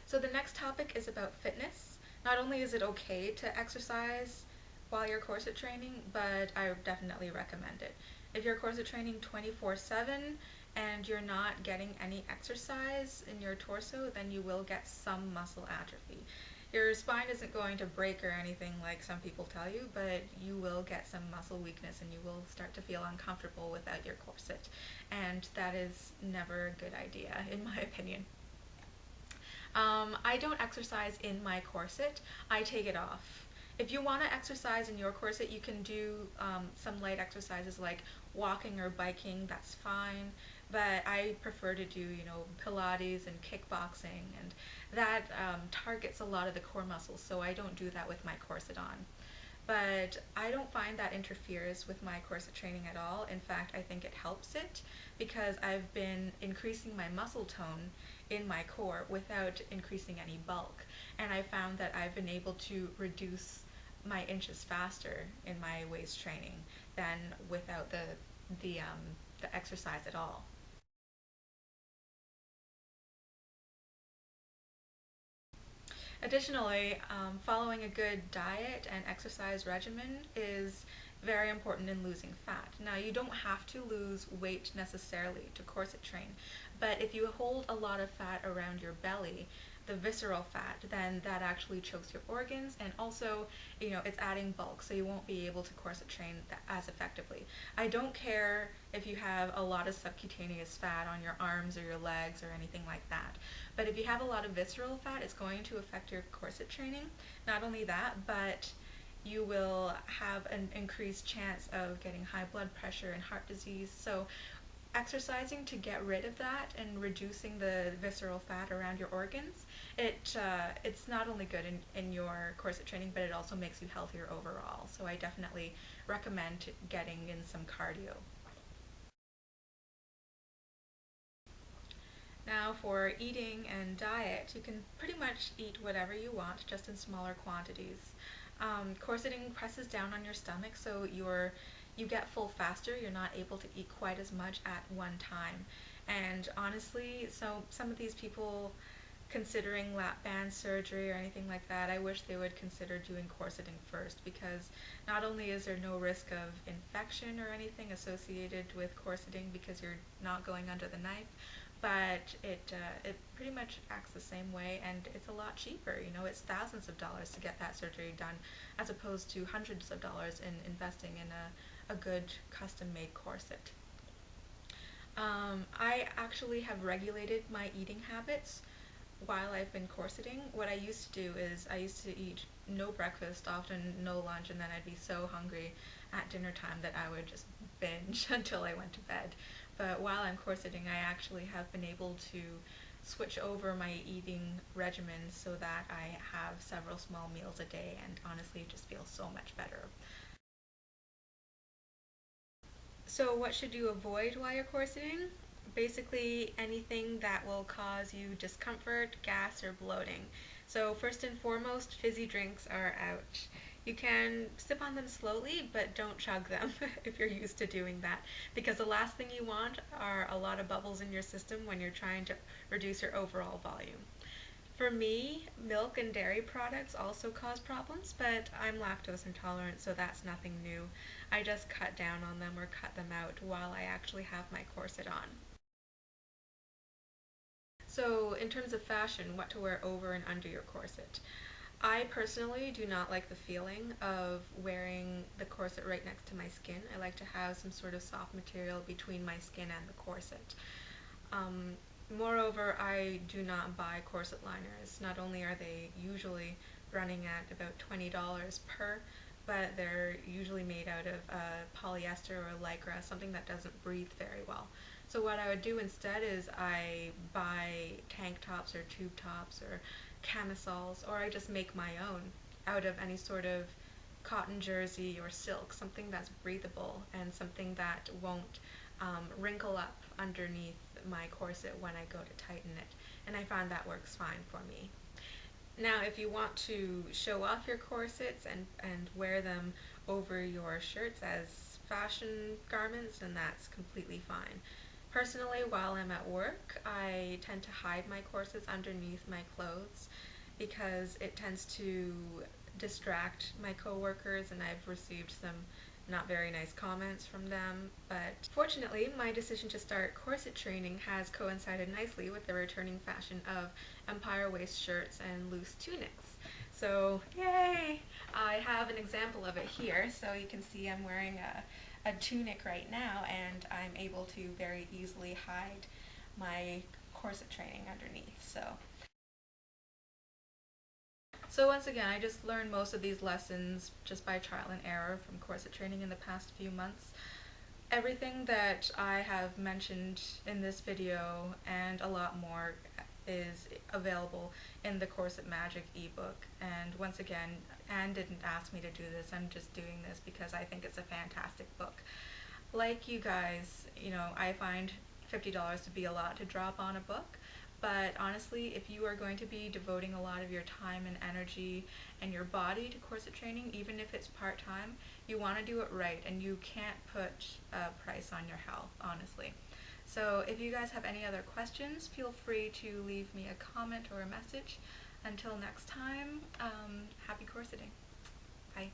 So the next topic is about fitness. Not only is it okay to exercise while you're corset training, but I definitely recommend it. If you're corset training 24/7 and you're not getting any exercise in your torso, then you will get some muscle atrophy. Your spine isn't going to break or anything like some people tell you, but you will get some muscle weakness and you will start to feel uncomfortable without your corset. And that is never a good idea, in my opinion. I don't exercise in my corset. I take it off. If you want to exercise in your corset, you can do some light exercises like walking or biking. That's fine. But I prefer to do, Pilates and kickboxing, and that targets a lot of the core muscles, so I don't do that with my corset on. But I don't find that interferes with my corset training at all. In fact, I think it helps it because I've been increasing my muscle tone in my core without increasing any bulk. And I found that I've been able to reduce my inches faster in my waist training than without the exercise at all. Additionally, following a good diet and exercise regimen is very important in losing fat. Now, you don't have to lose weight necessarily to corset train, but if you hold a lot of fat around your belly, the visceral fat, then that actually chokes your organs, and also, it's adding bulk, so you won't be able to corset train as effectively. I don't care if you have a lot of subcutaneous fat on your arms or your legs or anything like that. But if you have a lot of visceral fat, it's going to affect your corset training. Not only that, but you will have an increased chance of getting high blood pressure and heart disease. So exercising to get rid of that and reducing the visceral fat around your organs, it's not only good in your corset training, but it also makes you healthier overall. So I definitely recommend getting in some cardio. Now for eating and diet, you can pretty much eat whatever you want, just in smaller quantities. Corseting presses down on your stomach, so you get full faster. You're not able to eat quite as much at one time. And honestly, so some of these people considering lap band surgery or anything like that, I wish they would consider doing corseting first, because not only is there no risk of infection or anything associated with corseting because you're not going under the knife, but it pretty much acts the same way, and it's a lot cheaper. It's thousands of dollars to get that surgery done, as opposed to hundreds of dollars in investing in a good custom-made corset. I actually have regulated my eating habits while I've been corseting. What I used to do is I used to eat no breakfast, often no lunch, and then I'd be so hungry at dinner time that I would just binge until I went to bed. But while I'm corseting, I actually have been able to switch over my eating regimen so that I have several small meals a day, and honestly it just feels so much better. So what should you avoid while you're corseting? Basically anything that will cause you discomfort, gas, or bloating. So first and foremost, fizzy drinks are out. You can sip on them slowly, but don't chug them if you're used to doing that, because the last thing you want are a lot of bubbles in your system when you're trying to reduce your overall volume. For me, milk and dairy products also cause problems, but I'm lactose intolerant, so that's nothing new. I just cut down on them or cut them out while I actually have my corset on. So in terms of fashion, what to wear over and under your corset. I personally do not like the feeling of wearing the corset right next to my skin. I like to have some sort of soft material between my skin and the corset. Um, Moreover, I do not buy corset liners. Not only are they usually running at about $20 per, but they're usually made out of polyester or lycra, something that doesn't breathe very well. So what I would do instead is I buy tank tops or tube tops or camisoles, or I just make my own out of any sort of cotton jersey or silk, something that's breathable and something that won't wrinkle up underneath my corset when I go to tighten it. And I find that works fine for me. Now, if you want to show off your corsets and wear them over your shirts as fashion garments, then that's completely fine. Personally, while I'm at work, I tend to hide my corsets underneath my clothes because it tends to distract my coworkers, and I've received some not very nice comments from them. But fortunately, my decision to start corset training has coincided nicely with the returning fashion of empire waist shirts and loose tunics. So, yay! I have an example of it here, so you can see I'm wearing a tunic right now, and I'm able to very easily hide my corset training underneath. So once again, I just learned most of these lessons just by trial and error from corset training in the past few months. Everything that I have mentioned in this video and a lot more is available in the Corset Magic ebook. And once again, Anne didn't ask me to do this. I'm just doing this because I think it's a fantastic book. Like you guys, I find $50 to be a lot to drop on a book, but honestly, if you are going to be devoting a lot of your time and energy and your body to corset training, even if it's part-time, you want to do it right, and you can't put a price on your health, honestly. So if you guys have any other questions, feel free to leave me a comment or a message. Until next time, happy corseting. Bye.